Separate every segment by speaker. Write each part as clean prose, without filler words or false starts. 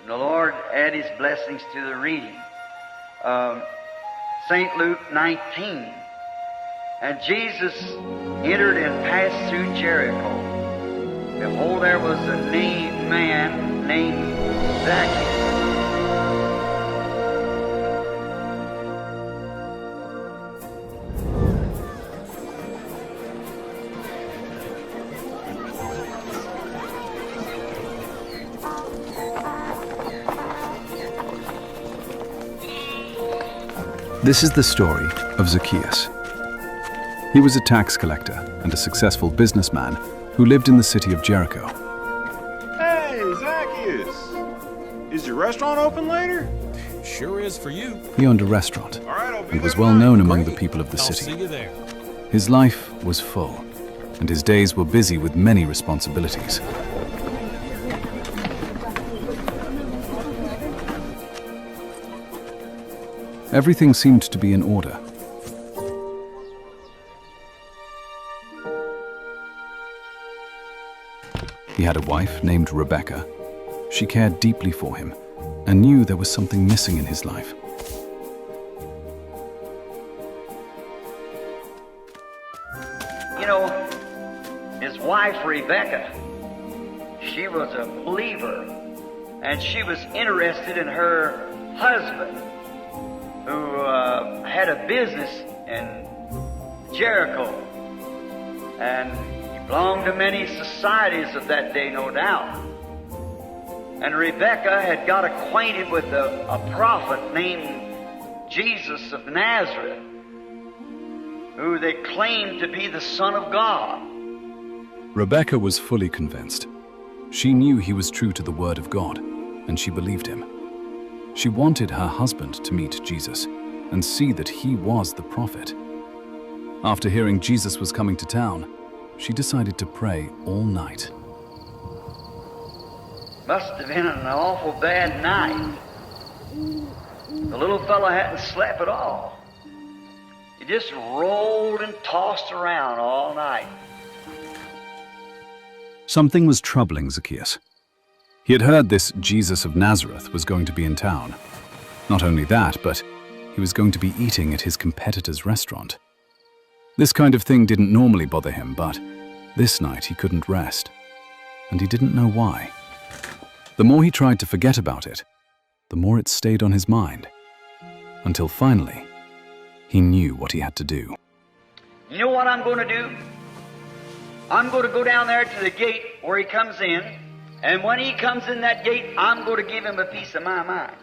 Speaker 1: The Lord add His blessings to the reading. St. Luke 19. And Jesus entered and passed through Jericho. Behold, there was a man named Zacchaeus.
Speaker 2: This is the story of Zacchaeus. He was a tax collector and a successful businessman who lived in the city of Jericho.
Speaker 3: Hey, Zacchaeus! Is your restaurant open later?
Speaker 4: Sure is for you.
Speaker 2: He owned a restaurant
Speaker 3: All right, I'll be
Speaker 2: and was
Speaker 3: there
Speaker 2: well
Speaker 3: tonight.
Speaker 2: known among the
Speaker 4: Great.
Speaker 2: people of the
Speaker 4: I'll
Speaker 2: city.
Speaker 4: see you there.
Speaker 2: His life was full, and his days were busy with many responsibilities. Everything seemed to be in order. He had a wife named Rebecca. She cared deeply for him and knew there was something missing in his life.
Speaker 1: You know, his wife Rebecca, she was a believer, and she was interested in her husband, who had a business in Jericho, and he belonged to many societies of that day, no doubt. And Rebecca had got acquainted with a prophet named Jesus of Nazareth, who they claimed to be the Son of God.
Speaker 2: Rebecca was fully convinced. She knew he was true to the Word of God, and she believed him. She wanted her husband to meet Jesus and see that he was the prophet. After hearing Jesus was coming to town, she decided to pray all night.
Speaker 1: Must have been an awful bad night. The little fellow hadn't slept at all. He just rolled and tossed around all night.
Speaker 2: Something was troubling Zacchaeus. He had heard this Jesus of Nazareth was going to be in town. Not only that, but he was going to be eating at his competitor's restaurant. This kind of thing didn't normally bother him, but this night he couldn't rest, and he didn't know why. The more he tried to forget about it, the more it stayed on his mind, until finally, he knew what he had to do.
Speaker 1: You know what I'm going to do? I'm going to go down there to the gate where he comes in, and when he comes in that gate, I'm going to give him a piece of my mind.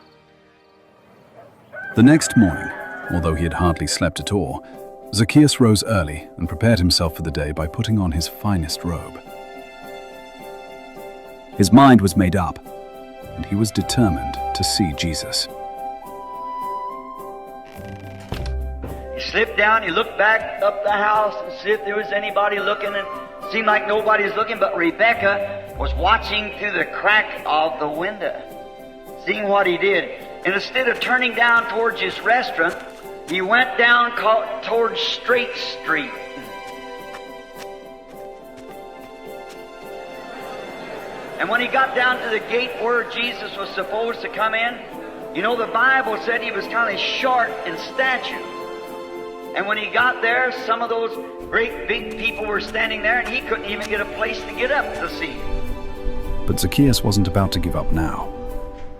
Speaker 2: The next morning, although he had hardly slept at all, Zacchaeus rose early and prepared himself for the day by putting on his finest robe. His mind was made up, and he was determined to see Jesus.
Speaker 1: He slipped down, he looked back up the house and see if there was anybody looking, and it seemed like nobody was looking, but Rebecca was watching through the crack of the window, seeing what he did. And instead of turning down towards his restaurant, he went down towards Straight Street. And when he got down to the gate where Jesus was supposed to come in, you know, the Bible said he was kind of short in stature. And when he got there, some of those great big people were standing there, and he couldn't even get a place to get up to see.
Speaker 2: But Zacchaeus wasn't about to give up now,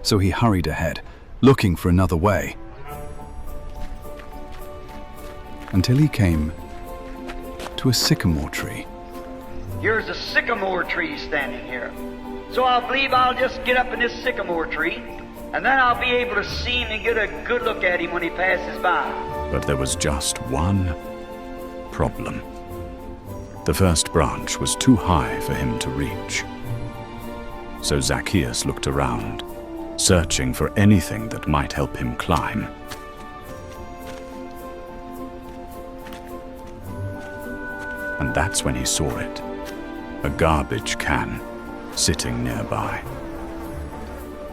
Speaker 2: so he hurried ahead, looking for another way, until he came to a sycamore tree.
Speaker 1: Here's a sycamore tree standing here. So I believe I'll just get up in this sycamore tree, and then I'll be able to see him and get a good look at him when he passes by.
Speaker 5: But there was just one problem. The first branch was too high for him to reach. So Zacchaeus looked around, searching for anything that might help him climb. And that's when he saw it, a garbage can sitting nearby.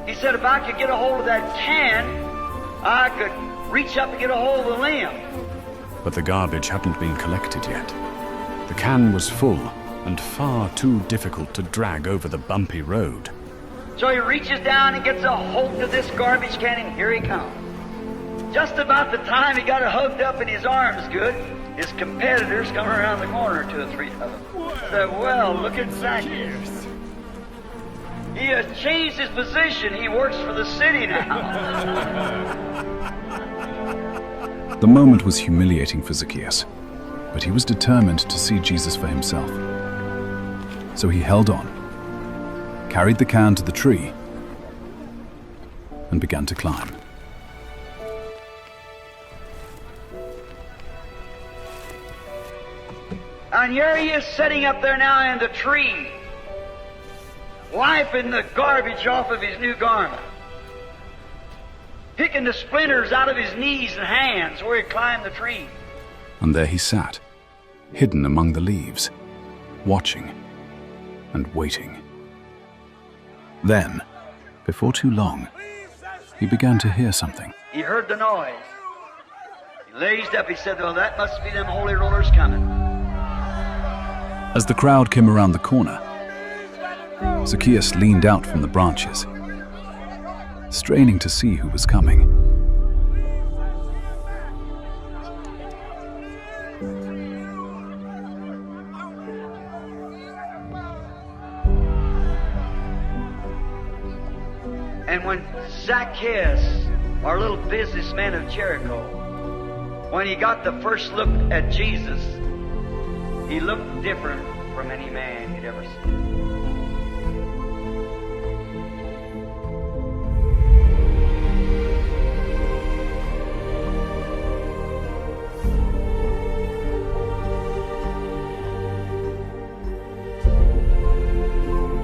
Speaker 1: He said if I could get a hold of that can, I could reach up and get a hold of the limb.
Speaker 5: But the garbage hadn't been collected yet. The can was full and far too difficult to drag over the bumpy road.
Speaker 1: So he reaches down and gets a hold of this garbage can, and here he comes. Just about the time he got it hooked up in his arms good, his competitors come around the corner, 2 or 3 of them. Said, well, look at Zacchaeus. He has changed his position. He works for the city now.
Speaker 2: The moment was humiliating for Zacchaeus, but he was determined to see Jesus for himself. So he held on, carried the can to the tree, and began to climb.
Speaker 1: And here he is sitting up there now in the tree, wiping the garbage off of his new garment, picking the splinters out of his knees and hands where he climbed the tree.
Speaker 2: And there he sat, hidden among the leaves, watching and waiting. Then, before too long, he began to hear something.
Speaker 1: He heard the noise. He raised up, he said, well, that must be them holy rollers coming.
Speaker 2: As the crowd came around the corner, Zacchaeus leaned out from the branches, straining to see who was coming.
Speaker 1: And when Zacchaeus, our little businessman of Jericho, when he got the first look at Jesus, he looked different from any man he'd ever seen.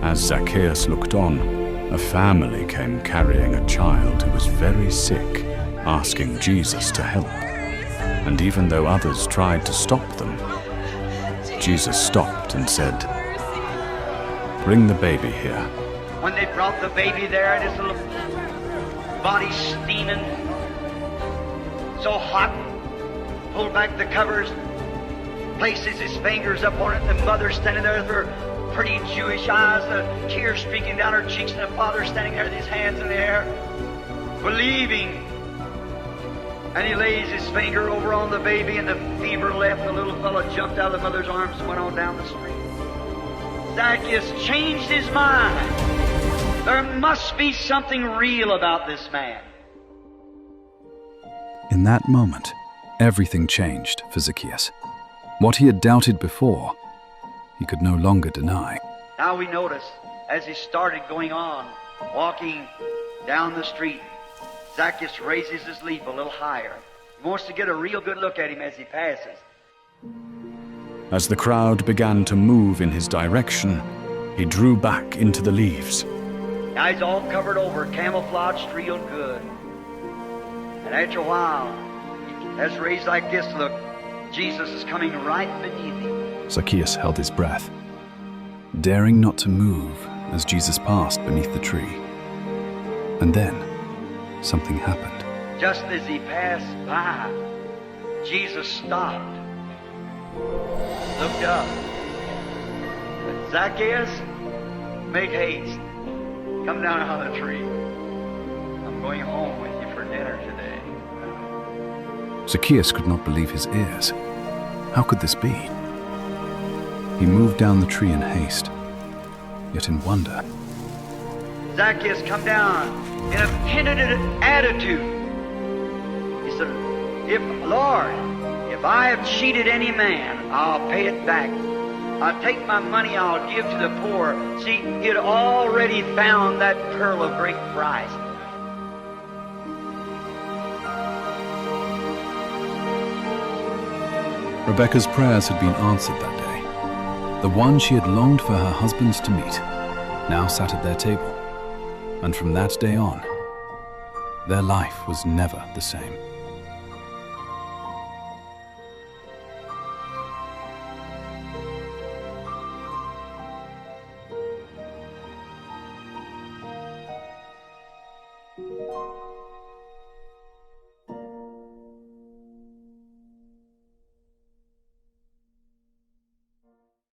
Speaker 5: As Zacchaeus looked on, a family came carrying a child who was very sick, asking Jesus to help. And even though others tried to stop them, Jesus stopped and said, "Bring the baby here."
Speaker 1: When they brought the baby there, and his little body steaming, so hot, pulled back the covers, places his fingers up on it, and the mother standing there with her pretty Jewish eyes, the tears streaking down her cheeks, and the father standing there with his hands in the air, believing. And he lays his finger over on the baby, and the fever left. The little fellow jumped out of the mother's arms and went on down the street. Zacchaeus changed his mind. There must be something real about this man.
Speaker 2: In that moment, everything changed for Zacchaeus. What he had doubted before, he could no longer deny.
Speaker 1: Now we notice, as he started going on, walking down the street, Zacchaeus raises his leap a little higher. He wants to get a real good look at him as he passes.
Speaker 5: As the crowd began to move in his direction, he drew back into the leaves.
Speaker 1: Now he's all covered over, camouflaged real good. And after a while, as raised like this, look, Jesus is coming right beneath him.
Speaker 2: Zacchaeus held his breath, daring not to move as Jesus passed beneath the tree. And then, something happened.
Speaker 1: Just as he passed by, Jesus stopped, looked up. But Zacchaeus, make haste. Come down out of the tree. I'm going home with you for dinner today.
Speaker 2: Zacchaeus could not believe his ears. How could this be? He moved down the tree in haste, yet in wonder.
Speaker 1: Zacchaeus come down in a penitent attitude. He said, Lord, if I have cheated any man, I'll pay it back. I'll take my money, I'll give to the poor. See, he had already found that pearl of great price.
Speaker 2: Rebecca's prayers had been answered that day. The one she had longed for her husbands to meet now sat at their table. And from that day on, their life was never the same.